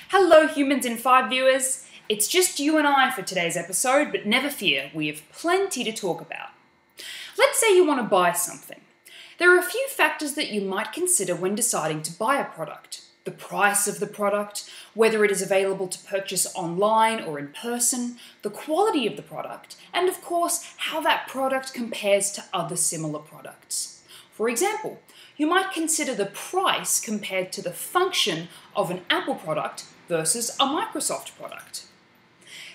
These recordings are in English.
Hello Humans in 5 viewers, it's just you and I for today's episode, but never fear, we have plenty to talk about. Let's say you want to buy something. There are a few factors that you might consider when deciding to buy a product. The price of the product, whether it is available to purchase online or in person, the quality of the product, and of course, how that product compares to other similar products. For example, you might consider the price compared to the function of an Apple product versus a Microsoft product.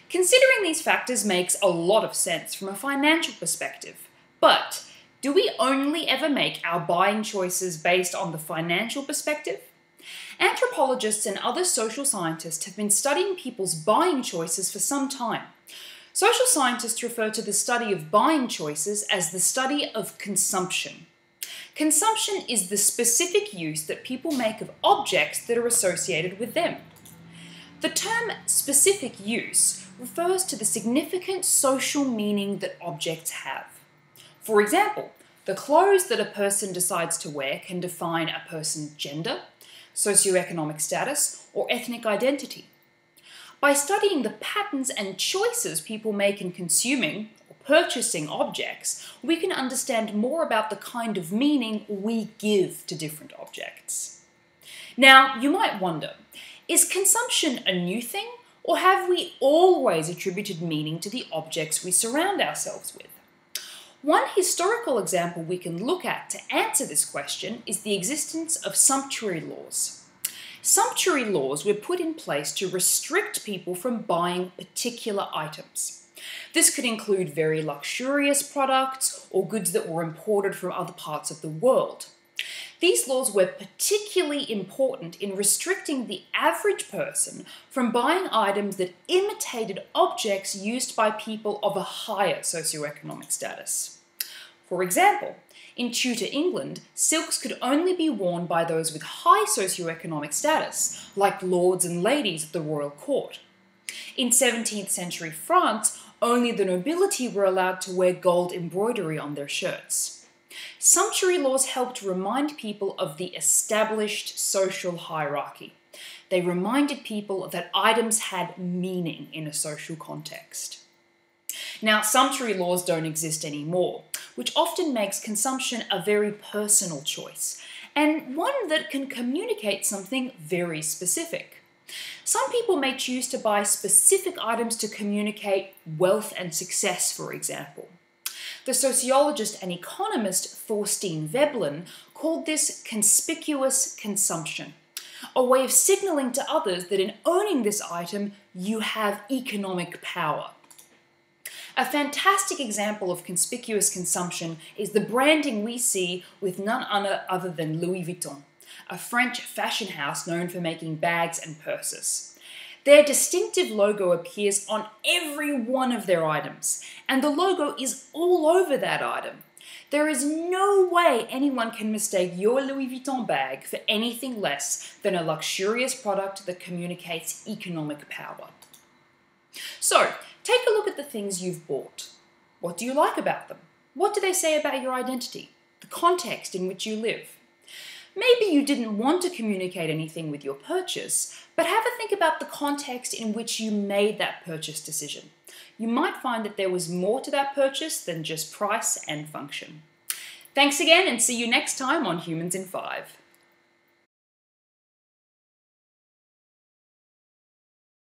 Considering these factors makes a lot of sense from a financial perspective, but do we only ever make our buying choices based on the financial perspective? Anthropologists and other social scientists have been studying people's buying choices for some time. Social scientists refer to the study of buying choices as the study of consumption. Consumption is the specific use that people make of objects that are associated with them. The term specific use refers to the significant social meaning that objects have. For example, the clothes that a person decides to wear can define a person's gender, socioeconomic status, or ethnic identity. By studying the patterns and choices people make in consuming or purchasing objects, we can understand more about the kind of meaning we give to different objects. Now, you might wonder, is consumption a new thing, or have we always attributed meaning to the objects we surround ourselves with? One historical example we can look at to answer this question is the existence of sumptuary laws. Sumptuary laws were put in place to restrict people from buying particular items. This could include very luxurious products or goods that were imported from other parts of the world. These laws were particularly important in restricting the average person from buying items that imitated objects used by people of a higher socioeconomic status. For example, in Tudor England, silks could only be worn by those with high socioeconomic status, like lords and ladies of the royal court. In 17th century France, only the nobility were allowed to wear gold embroidery on their shirts. Sumptuary laws helped remind people of the established social hierarchy. They reminded people that items had meaning in a social context. Now, sumptuary laws don't exist anymore, which often makes consumption a very personal choice, and one that can communicate something very specific. Some people may choose to buy specific items to communicate wealth and success, for example. The sociologist and economist Thorstein Veblen called this conspicuous consumption, a way of signaling to others that in owning this item, you have economic power. A fantastic example of conspicuous consumption is the branding we see with none other than Louis Vuitton, a French fashion house known for making bags and purses. Their distinctive logo appears on every one of their items, and the logo is all over that item. There is no way anyone can mistake your Louis Vuitton bag for anything less than a luxurious product that communicates economic power. So, take a look at the things you've bought. What do you like about them? What do they say about your identity? The context in which you live? Maybe you didn't want to communicate anything with your purchase, but have a think about the context in which you made that purchase decision. You might find that there was more to that purchase than just price and function. Thanks again, and see you next time on Humans in 5.